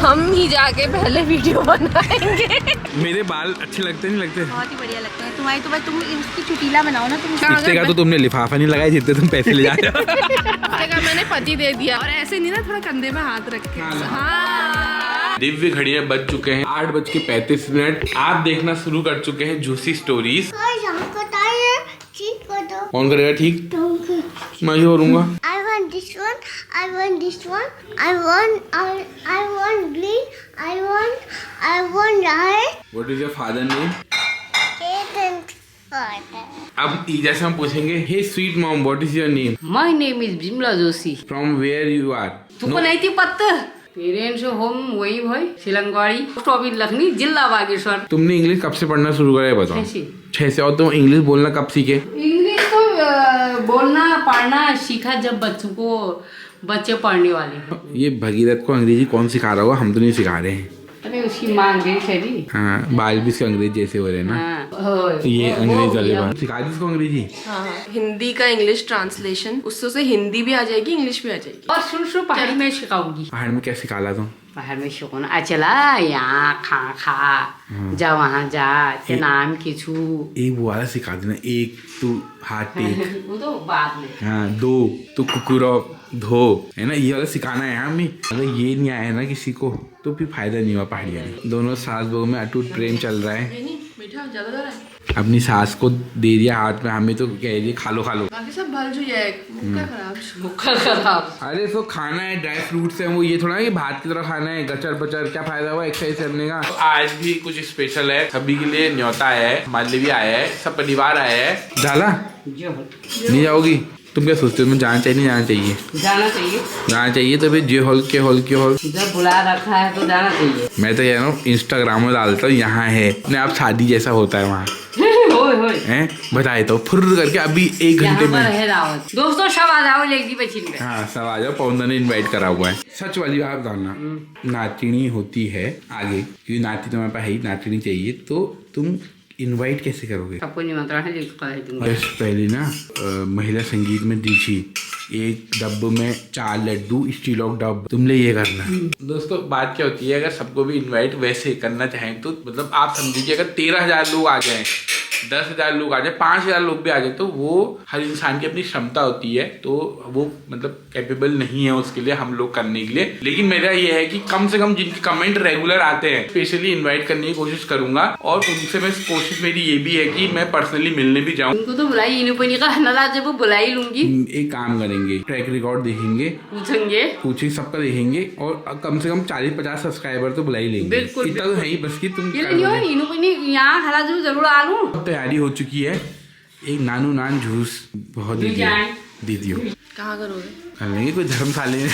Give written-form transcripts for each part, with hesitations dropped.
हम ही जाके पहले वीडियो बनाएंगे। मेरे बाल अच्छे लगते नहीं लगते? बहुत ही बढ़िया लगते हैं तुम्हारी। तो भाई तुम इसकी चुटीला बनाओ ना। तुम इतने का तो तुमने लिफाफा नहीं लगाया जितने तुम पैसे ले जा रहे हो। इतने का मैंने पति दे दिया। और ऐसे नहीं ना, थोड़ा कंधे में हाथ रख के। हाँ। दिव्य घड़ियां बज चुके हैं 8:35। आप देखना शुरू कर चुके हैं जूसी स्टोरीज। कौन करेगा ठीक? मैं ही करूंगा। I want this one. I want this one. I want green. I want red. What is your father name? Jaden father. अब जैसे हम पूछेंगे, hey sweet mom, what is your name? My name is Bimla Joshi. From where you are? तुमको नहीं थी पत्ता? Parents home वही भाई सिलंगवाड़ी, पोस्ट ऑफिस लखनी, जिला बागेश्वर। तुमने इंग्लिश कब से पढ़ना शुरू करा है बताओ? 6 से। और तुम इंग्लिश बोलना कब सीखे? इंग्लिश तो बोलना पढ़ना सीखा जब बच्चे पढ़ने वाले। ये भगीरथ को अंग्रेजी कौन सिखा रहा होगा? हम तो नहीं सिखा रहे हैं। अरे उसकी माँ अंग्रेज है दी। हाँ, बाल भी इसके अंग्रेज जैसे हो रहे हैं ना। हाँ, ये अंग्रेज वाले बाल सिखा दी इसको अंग्रेजी। हाँ, हिंदी का इंग्लिश ट्रांसलेशन, उससे उसे हिंदी भी आ जाएगी, इंग्लिश भी आ जाएगी। और सुन पहाड़ी में सिखाऊंगी। पहाड़ में क्या सिखा तुम? पहाड़ में सिखाना अचला यहाँ खा जा वहाँ जा ते नाम किचू। एक वो वाला सिखा देना, 1 तू हाथ टेक। वो तो बाद में। हाँ, 2 तू कुकुरो धो, है ना? ये वाला सिखाना है हमें। अगर ये नहीं आया ना किसी को तो फिर फायदा नहीं हुआ पहाड़िया में। दोनों सास बहू में अटूट प्रेम चल रहा है। अपनी सास को दे दिया हाथ में, हमें तो कह रही खा लो खा लो। बाकी सब भल जो है, मुक्का खराब। अरे तो खाना है, ड्राई फ्रूट्स है, वो ये थोड़ा कि भात की तरह खाना है गचर पचर। क्या फायदा हुआ एक्सरसाइज करने का? तो आज भी कुछ स्पेशल है, सभी के लिए न्योता आया है, हमारे लिए भी आया है, सब परिवार आया है। डाला नहीं जाओगी? तुम क्या सोचते हो, तुम्हें जाना चाहिए नहीं जाना चाहिए? जाना चाहिए। जाना चाहिए तो फिर जे हॉल के हॉल जब बुला रखा है तो जाना चाहिए। मैं तो कह रहा हूँ इंस्टाग्राम में डालता हूँ, यहाँ है अपने आप शादी जैसा होता है वहाँ। हैं बताए तो फुर करके अभी 1 घंटे में है दावत। दोस्तों सब आ जाओ लेगी बचिन में। हाँ सब आ जाओ, पौंदा ने इन्वाइट करा हुआ है। सच वाली बात बताना, नातिनी होती है आगे, क्योंकि नाती तुम्हारे पास है ही, नातिनी चाहिए, तो तुम इनवाइट कैसे करोगे? सबको निमंत्रण है दूंगा। बस पहले ना महिला संगीत में दीछी 1 डब्बे में 4 लड्डू, स्टील ऑफ डब, तुमने ये करना। दोस्तों बात क्या होती है, अगर सबको भी इनवाइट वैसे करना चाहें तो मतलब आप समझिए अगर 13,000 लोग आ जाएं, 10,000 लोग आ जाए, 5,000 लोग भी आ जाए, तो वो हर इंसान की अपनी क्षमता होती है, तो वो मतलब कैपेबल नहीं है उसके लिए, हम लोग करने के लिए। लेकिन मेरा ये है कि कम से कम जिनके कमेंट रेगुलर आते हैं स्पेशली इनवाइट करने की कोशिश करूंगा। और उनसे मैं कोशिश मेरी ये भी है कि मैं पर्सनली मिलने भी जाऊँ। उनको तो बुलाई इन्होंने का नाराज जब वो बुला ही लूंगी। एक काम करेंगे, ट्रैक रिकॉर्ड देखेंगे, पूछेंगे सबका देखेंगे, और कम से कम 40-50 सब्सक्राइबर तो बुला ही लेंगे। इतना तो है ही बस की तुम यहाँ हरा जरूर आ लूँ। तैयारी हो चुकी है। एक नानू नान जूस बहुत दे दियो। कहाँ करोगे? कर लेंगे कोई धर्मशाले में।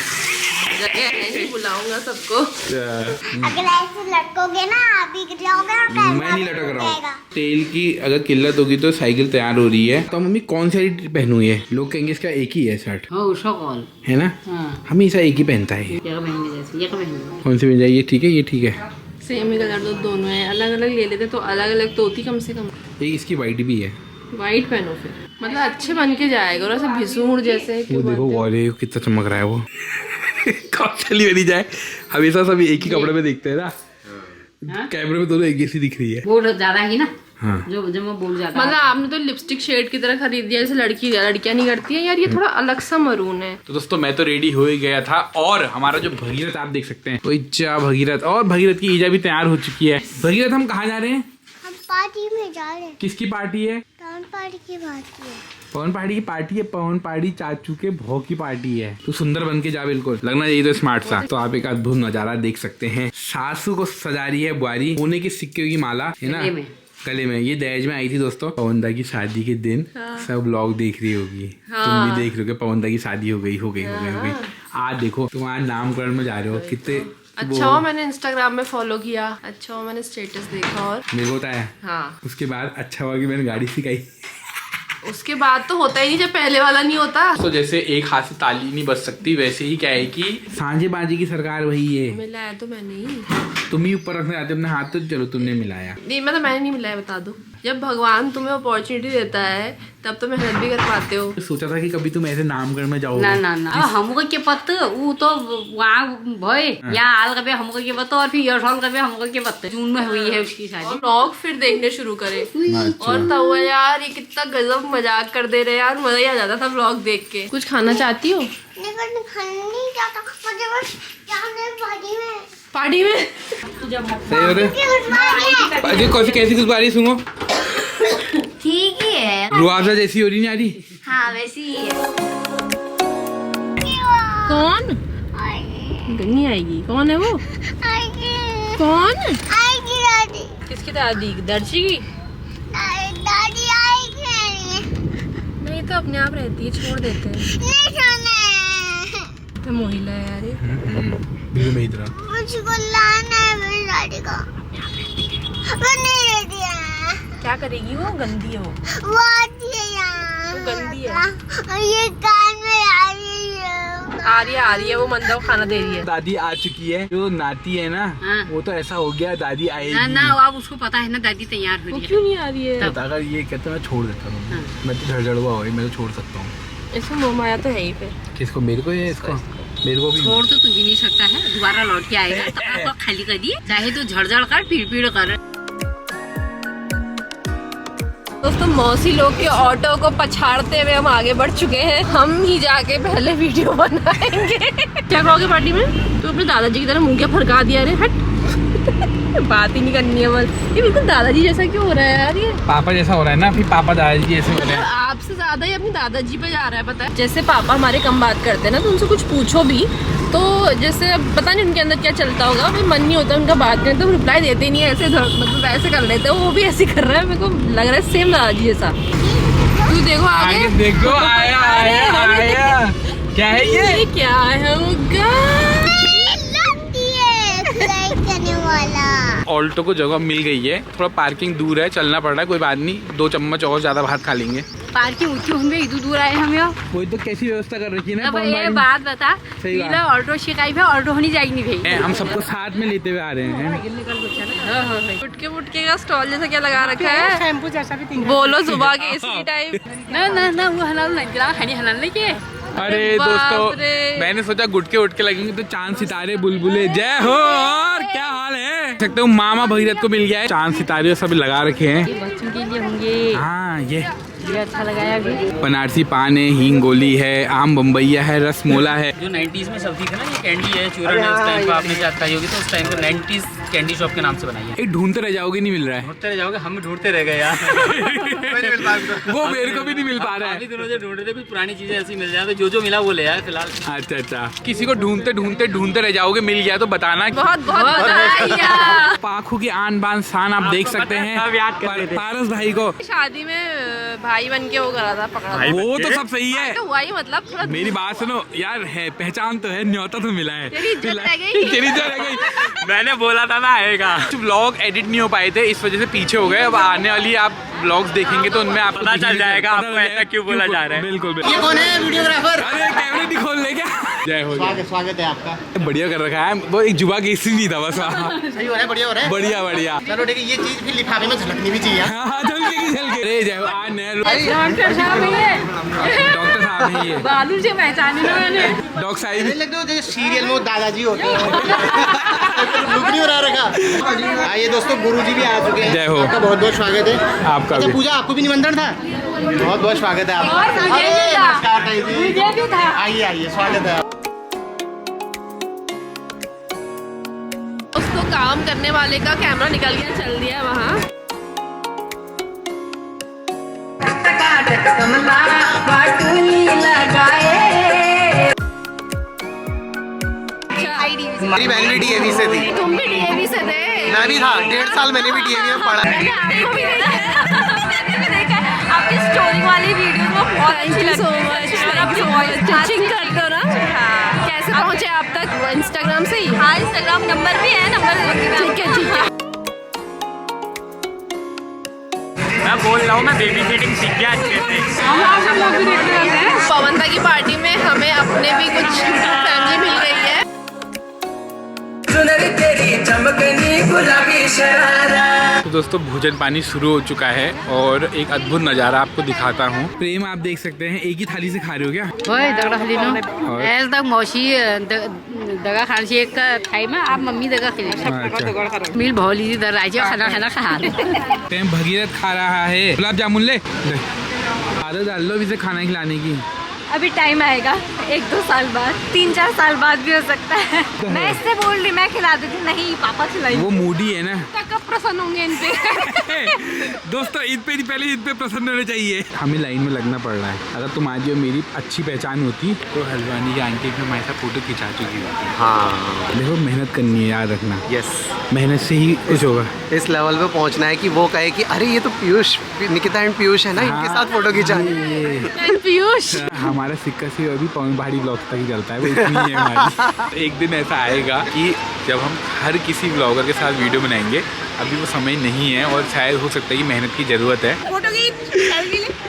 बुलाऊंगा सबको। अगर ऐसे लटकोगे ना अभी गिर जाओगे और मैं नहीं लटक रहा हूँ। तेल की अगर किल्लत होगी तो साइकिल तैयार हो रही है। तो मम्मी कौन सी पहनू है? लोग कहेंगे इसका एक ही है शर्ट, है ना? हमेशा एक ही पहनता है। कौन सी मिल जाएगी? ठीक है, ये ठीक है। सेम ही कलर तो दोनों है, अलग अलग ले लेते तो अलग अलग तो होती कम से कम। एक इसकी वाइट भी है। वाइट पहनो फिर, मतलब अच्छे बन के जाएगा। और ऐसे भिसूर जैसे वो देखो वाले कितना चमक रहा है वो। कौन चली बनी जाए, हमेशा सब एक ही कपड़े में देखते हैं ना। कैमरे में दोनों एक जैसी दिख रही है। वो ज्यादा ही ना। हाँ। जो मैं बोल जाता मतलब आपने तो लिपस्टिक शेड की तरह खरीद दिया जैसे लड़कियां नहीं करती है यार। ये थोड़ा अलग सा मरून है। तो दोस्तों मैं तो रेडी हो ही गया था, और हमारा जो भगीरथ आप देख सकते हैं, भगीरथ और भगीरथ की ईजा भी तैयार हो चुकी है। भगीरथ हम कहाँ जा रहे हैं? हम पार्टी में जा रहे हैं। किसकी पार्टी है? टाउन पार्टी की पार्टी है। पवन पहाड़ी की पार्टी है। पवन पहाड़ी चाचू के भौ की पार्टी है। तो सुंदर बन के जा, बिल्कुल लगना चाहिए तो स्मार्ट सा। तो आप एक अद्भुत नजारा देख सकते हैं। सासू को सजा रही है बुआरी, सोने के सिक्के की माला है ना गले में। ये दहेज में आई थी दोस्तों पवन दा की शादी के दिन। सब लोग देख रही होगी। तुम भी देख रहे हो पवन दा की शादी हो गई। आज देखो तुम्हारा नामकरण में जा रहे हो, कितने अच्छा हुआ मैंने इंस्टाग्राम में फॉलो किया, अच्छा हुआ मैंने स्टेटस देखा और मेरे को बताया। हाँ, उसके बाद अच्छा हुआ कि मैंने गाड़ी सिखाई। उसके बाद तो होता ही नहीं जब पहले वाला नहीं होता। तो जैसे एक हाथ से ताली नहीं बज सकती, वैसे ही क्या है कि सांझे बाजी की सरकार वही है। मिलाया तो मैंने ही। तुम ही ऊपर रखने आते अपने हाथ, तो चलो तुमने मिलाया। नहीं मतलब मैंने नहीं मिलाया, बता दो। जब भगवान तुम्हें अपॉर्चुनिटी देता है तब तो मेहनत भी कर पाते हो। सोचा था कि कभी तुम ऐसे नामगढ़ में जाओगे। ना ना ना हमको के पत्ते वो तो वहाँ भय यहाँ हाल कभी हमको के पत्ते और फिर ये साल कभी हमको के पत्ते जून में हुई है उसकी शादी। व्लॉग फिर देखने शुरू करे और तब हुआ यार ये कितना गजब मजाक कर दे रहे यार, मजा ही आ जाता था व्लॉग देख के। कुछ खाना चाहती हो? लेकिन खाना नहीं चाहता मुझे, बस जाना है पार्टी में। अरे कौन कैसी खुशबू आ रही सुनो? ठीक ही है। रुआवजा जैसी हो रही नहीं आ रही? हाँ वैसी ही है। कौन? नहीं आएगी। कौन है वो? आएगी। कौन? आएगी दादी। किसकी दादी? दर्शी की? दादी आएगी। नहीं तो अपने आप रहती है, छोड़ देते हैं। नहीं सोना है। तो मोहिला है यार ये। बिल्कुल मेरी तरह। मुझको लाना है मेरी दादी को। वो नहीं रहती है। क्या करेगी वो? गंदी है वो आती है यहाँ। वो गंदी है। ये कान में आ रही है। आ रही है वो मंदा को खाना दे रही है। दादी आ चुकी है, जो नाती है ना हाँ। वो तो ऐसा हो गया दादी आएगी। ना ना अब उसको पता है ना दादी तैयार हो वो रही है। क्यों नहीं आ रही है? तो अगर ये कहते मैं छोड़ देता हूँ। हाँ। मैं तो झड़झड़वा हो मैं तो छोड़ सकता हूँ। इसको मोह माया तो है ही पे। किसको? मेरे को या इसको? मेरे को भी। छोड़ तो तू भी नहीं सकता है, दोबारा लौट के आएगा तो आपको खाली कर दिए, चाहे तो झड़झड़ कर पीड़ कर। दोस्तों मौसी लोग के ऑटो को पछाड़ते हुए हम आगे बढ़ चुके हैं। हम ही जाके पहले वीडियो बनाएंगे। क्या कहोगे पार्टी में? तू अपने दादाजी की तरह मुंह क्या फरका दिया रे, हट। बात ही नहीं करनी है बस। ये बिल्कुल दादाजी जैसा क्यों हो रहा है यार ये? पापा जैसा हो रहा है ना, फिर पापा दादाजी जैसे हो रहे हैं। आपसे ज्यादा ही अपनी दादाजी पे जा रहा है, पता है। जैसे पापा हमारे कम बात करते हैं ना, तो उनसे कुछ पूछो भी तो जैसे अब पता नहीं उनके अंदर क्या चलता होगा, फिर मन नहीं होता उनका बात करने, तो रिप्लाई देते नहीं है, ऐसे मतलब ऐसे कर लेते हैं। वो भी ऐसे कर रहा है, मेरे को लग रहा है सेम दादाजी जैसा। तू देखो आगे देखो आया आया आया। क्या है ये? क्या है होगा? करने वाला। ऑल्टो को जगह मिल गई है, थोड़ा पार्किंग दूर है, चलना पड़ रहा है, कोई बात नहीं। 2 चम्मच और ज्यादा भात खा लेंगे। पार्किंग ऊँची हम भी इधर दूर आए हमें। वही तो कैसी व्यवस्था कर रखी है ना। अब ये बात बता, सही बात। मेरा ऑटो शिकायत है, ऑटो होनी जाएगी भाई। हम सबको साथ में लेते हुए आ रहे हैं। गुटके मुटके का स्टॉल जैसा क्या लगा रखा है? शैम्पू जैसा भी बोलो सुबह के इसी टाइम। ना ना ना वो हलाल नहीं, जरा खानी हलाल नहीं किए। अरे बाप दोस्तों रे। मैंने सोचा गुटके उटके लगेंगे तो चांद सितारे बुलबुले जय हो। और क्या हाल है? सकते हो मामा भगीरथ को मिल गया है, चांद सितारे सब लगा रखे हैं। बच्चों के लिए होंगे। हाँ ये अच्छा लगाया अभी। बनारसी पान है, हींग गोली है, आम बम्बैया है, रसमोला है। जो 90s में चलती थी ना ये कैंडी है, चूरन है, उस टाइम पर आपने याद खाई होगी, तो उस टाइम पर 90s कैंडी शॉप के नाम से बनाई है। एक ढूंढते रह जाओगे, नहीं मिल रहा है। ढूंढते रह जाओगे, हम ढूंढते रह गए यार। वो मेरे को भी नहीं मिल पा रहा अभी है। दोनों से ढूंढ रहे थे, कुछ पुरानी चीजें ऐसी मिल जाए, तो जो मिला वो ले आए फिलहाल। अच्छा अच्छा, किसी को ढूंढते ढूंढते ढूंढते रह जाओगे, मिल गया तो बताना। बहुत बहुत बधाइयाँ। पाखू की आन बान शान आप देख सकते हैं। सब याद कर रहे थे। पारस भाई को शादी में भाई बन के वो करा था, पकड़ा था। वो तो सब सही है। तो हुआ ही मतलब थोड़ा मेरी बात सुनो यार, है पहचान तो है, न्योता तो मिला है। तेरी इज्जत रह गई। तेरी इज्जत रह गई। मैंने बोला था ना आएगा। व्लॉग एडिट नहीं हो पाए थे, इस वजह से पीछे हो गए। अब आने वाली आप व्लॉग्स देखेंगे तो उनमें आपको पता चल जाएगा पता आपको चल ऐसा जाएगा क्यों बोला जा रहा है। बिल्कुल बिल्कुल। ये कौन है वीडियोग्राफर? अरे कैमरे नहीं खोल ले क्या? जय हो जय। स्वागत है आपका। बढ़िया कर रखा है, वो एक जुबा केसरी नहीं था बस। सही हो रहा है, बढ़िया हो रहा है। बढ़िया बढ़िया। चलो ठीक है, ये चीज फिर लिफाफे में झलकनी भी चाहिए। हाँ झलके झलके। अरे जय हो। डॉक्टर साहब है डॉक्टर साहब है ये। बालू से पहचाने ना मैंने। डॉक्टर साहब मुझे लगता है जैसे सीरियल में वो दादाजी होते हैं। लुक नहीं हो रहा रखा। आइए दोस्तों, गुरुजी भी आ चुके हैं। जय हो। आपका बहुत बहुत स्वागत है। आपका अच्छा भी। पूजा, आपको भी निमंत्रण था? बहुत बहुत स्वागत है आपका। और मुझे भी अरे, था। नमस्कार ताई जी। मुझे भी था। आइए आइए, स्वागत है। उसको काम करने वाले का कैमरा निकल गया, चल दिया वहाँ। मेरी बहन भी डीएवी से थी। तुम भी डीएवी से थे? मैं भी था, 1.5 साल मैंने भी डीएवी में पढ़ा है। आपको भी देखा है। आपकी स्टोरी वाली वीडियो को बहुत अच्छी लगी। So much. टीचिंग करते हो ना? कैसे पहुँचे आप तक? इंस्टाग्राम से ही? हाँ इंस्टाग्राम नंबर भी है, नंबर ठीक है ठीक है। मैं बोल रहा हूँ, मैं बेबी सिटिंग सीख गया अच्छे से। पवनता की पार्टी में हमें अपने भी कुछ फैमिली मिल गई है। तो दोस्तों भोजन पानी शुरू हो चुका है और एक अद्भुत नज़ारा आपको दिखाता हूँ। प्रेम आप देख सकते हैं एक ही थाली से खा रहे हो क्या? होय दगड़ा खाली नो ऐस तक मौसी दगा खान से एक थाई में आप मम्मी दगा खिले अच्छा। मिल भौली दर राज्य खाना खाना खा प्रेम भगीरथ खा रहा है। गुलाब जामुन ले आदत डाल लो इसे खाना खिलाने की। अभी टाइम आएगा 1-2 साल बाद, 3-4 साल बाद भी हो सकता है। मैं इससे बोल रही मैं खिला देती, नहीं पापा खिलाएंगे। वो मूडी है ना। कब प्रसन्न होंगे इन पे? दोस्तों ईद पे पहले ईद पे प्रसन्न होने चाहिए। हमें लाइन में लगना पड़ रहा है। अगर तुम्हारी और मेरी अच्छी पहचान होती तो हल्द्वानी की आंटी भी हमारे साथ फोटो खिंचा चुकी होती। हाँ देखो मेहनत करनी है, याद रखना। यस, मेहनत से ही कुछ होगा। इस लेवल पे पहुंचना है कि वो कहे कि अरे ये तो पीयूष, निकिता एंड पीयूष है ना, इनके साथ फोटो खिंचा। पीयूष हमारा सिक्का से अभी पवन पहाड़ी ब्लॉग तक ही चलता है, वो इतनी है हमारी। एक दिन ऐसा आएगा कि जब हम हर किसी ब्लॉगर के साथ वीडियो बनाएंगे। अभी वो समय नहीं है और शायद हो सकता है कि मेहनत की ज़रूरत है।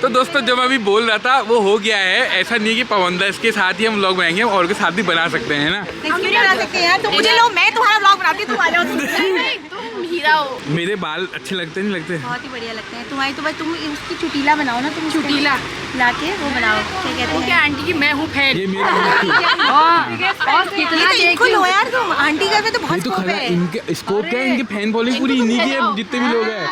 तो दोस्तों जब अभी बोल रहा था वो हो गया है। ऐसा नहीं कि पवनदास के साथ ही हम व्लॉग बनाएंगे, हम और के साथ भी बना सकते हैं ना। हम भी बना सकते हैं, तो मुझे लो, मैं तुम्हारा व्लॉग बनाती, तुम आ जाओ। तुम हीरा हो। मेरे बाल अच्छे लगते नहीं लगते? बहुत ही बढ़िया लगते हैं तुम्हारी। तो भाई तुम इसकी चुटीला बनाओ ना, तुम चुटीला ला के वो बनाओ, क्या कहते हैं? क्या आंटी की मैं हूँ फैन। ये मेरे और कितना देखो लो यार, तुम आंटी घर में तो बहुत स्कोप है। इनके स्कोप क्या है, इनके फैन फॉलोइंग पूरी इन्हीं की है, जितने भी लोग हैं।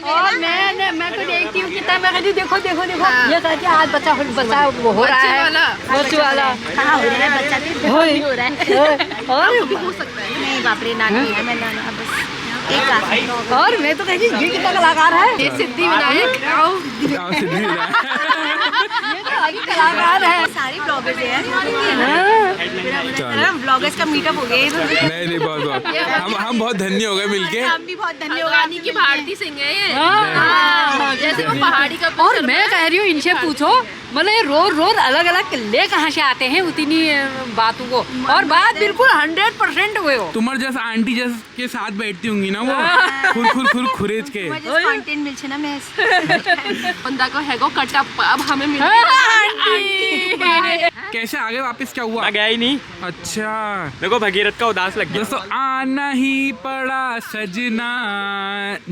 और मैं तो देखती हूँ कितना, मैं कहती देखो देखो देखो ये कहती आज बच्चा वो हो रहा है, बच्चे वाला कहाँ हो रहा है बच्चा? नहीं हो रहा है। और हो सकता है। नहीं बाप रे, नानी है, मैं नाना बस एक लाख। और मैं तो कहती ये कितना कलाकार है, ये सिद्धि विनायक आओ। ये तो आगे कलाकार है। सारे ब्लॉगर्स हैं यार, ब्लॉगर्स का मीटअप हो गया इधर। नहीं बहुत हम बहुत धन्य हो गए मिलके। हम भी बहुत धन्यवाद। हल्द्वानी की भारती सिंह है ये। हाँ, जैसे वो पहाड़ी का और मैं कह रही हूँ इनसे पूछो, मतलब ये रोज अलग अलग ले कहाँ से आते हैं उतनी बातों को, और बात बिल्कुल 100% हुए हो। तुम्हारे जैसा आंटी जैसे के साथ बैठती होंगी ना वो, खुर खुरेज के। कंटेंट मिल छे ना मैं बंदा को है गो कटअप, अब हमें मिल कैसे आगे वापस क्या हुआ? मैं गया ही नहीं। अच्छा मेरे को भगीरथ का उदास लग गया। दोस्तों आना ही पड़ा सजना,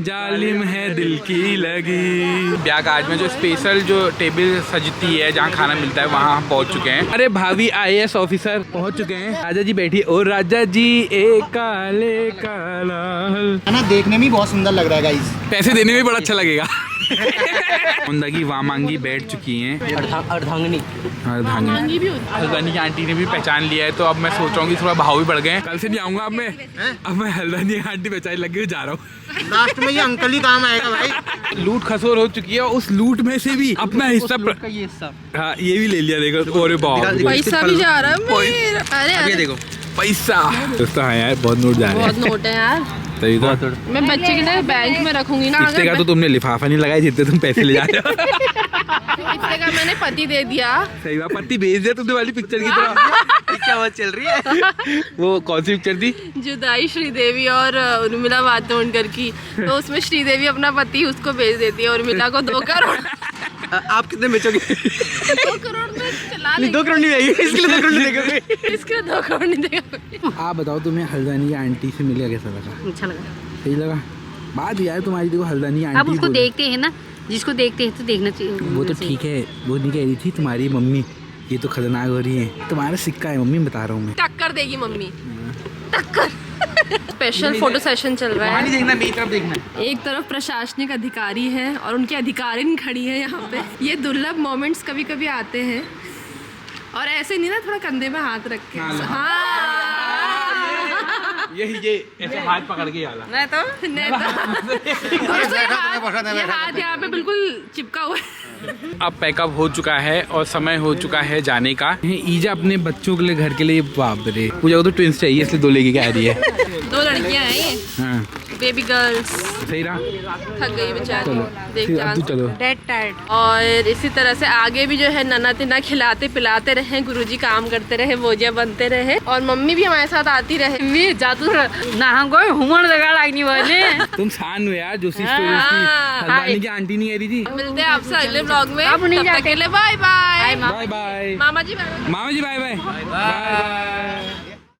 जालिम है दिल की लगी। ब्याह का आज में जो स्पेशल जो टेबल सजती है, जहाँ खाना मिलता है, वहाँ हम पहुँच चुके हैं। अरे भाभी IAS ऑफिसर पहुँच चुके हैं। राजा जी बैठिए। और राजा जी एक काले काला है ना, देखने में बहुत सुंदर लग रहा है गाइस। पैसे देने में बड़ा अच्छा लगेगा। की वामांगी बैठ चुकी हैं। अर्धांगिनी मांगी भी होती हल्द्वानी की आंटी ने भी पहचान लिया है, तो अब मैं सोच रहा हूँ कि थोड़ा भाव भी बढ़ गए हैं। कल से नहीं आऊंगा अब मैं हल्द्वानी की आंटी पहचान लग गई, जा रहा हूँ। लास्ट में ये अंकल ही काम आएगा भाई। लूट खसोर हो चुकी है, उस लूट में से भी अपना हिस्सा हाँ ये भी ले लिया। देखो अरे बाप, पैसा भी जा रहा है मेरा। अरे देखो पैसा। दोस्तों हाँ यार बहुत नोट जा रहे हैं। बहुत नोट है यार। तभी तो मैं बच्चे के लिए बैंक में रखूंगी ना। इतने का तो तुमने लिफाफा नहीं लगाया जितने तुम पैसे ले जा रहे हो। इतने का मैंने पति दे दिया। सही बात, पति भेज दिया तुमने वाली पिक्चर की तरह। क्या बात चल रही है? वो कौन सी पिक्चर थी? जुदाई श्रीदेवी और उर्मिला मातोंडकर की। तो उसमें श्रीदेवी अपना पति उसको भेज देती है, उर्मिला को 2 करोड़। आप कितने बेचोगे? 2 करोड़ में चला ले। 2 करोड़ नहीं देगी, इसके लिए 2 करोड़ नहीं देगा। इसके लिए 2 करोड़ नहीं देगा। आप बताओ तुम्हें हल्द्वानी की आंटी से मिला कैसा लगा? अच्छा लगा, सही लगा। बात यार तुम्हारी देखो हल्द्वानी आंटी अब उसको बोल- देखते हैं ना, जिसको देखते हैं तो देखना चाहिए। वो तो ठीक है, वो नहीं कह रही थी तुम्हारी मम्मी ये तो खतरनाक हो रही है। तुम्हारा सिक्का है मम्मी, बता रहा हूँ मैं। टक्कर देगी मम्मी, टक्कर। स्पेशल फोटो सेशन चल रहा है। देखना, मेरी तरफ देखना। एक तरफ प्रशासनिक अधिकारी है और उनकी अधिकारिन खड़ी है यहाँ पे। ये दुर्लभ मोमेंट्स कभी कभी आते हैं, और ऐसे नहीं ना, थोड़ा कंधे में हाथ रख के। हाँ ये ऐसे हाथ पकड़ के आला। नहीं तो ये हाथ यहाँ पे बिल्कुल चिपका हुआ है। अब पैकअप हो चुका है और समय हो चुका है जाने का। ईजा अपने बच्चों के लिए, घर के लिए, बाप रे, पूजा को तो ट्विंस चाहिए इसलिए 2 लेके आ रही है। 2 लड़कियां हैं ये, हाँ बेबी गर्ल्स। सही रहा। थक गई बेचारी, चलो देख फिर अब जान। तू चलो। Dead tired. और इसी तरह से आगे भी जो है नन्ना तिन्ना खिलाते पिलाते रहे, गुरुजी काम करते रहे, बोजिया बनते रहे, और मम्मी भी हमारे साथ आती रहे। मी जादू ना हम कोई हुमन लगा लागनी वाले। तुम शान हो यार, जो हल्द्वानी की आंटी नहीं कह रही थी। मिलते हैं आपसे अगले ब्लॉग में। अब नहीं तब तक जाते। के लिए बाय बाय। बाय बाय मामा जी बाय बाय। मामा जी बाय बाय बाय बाय।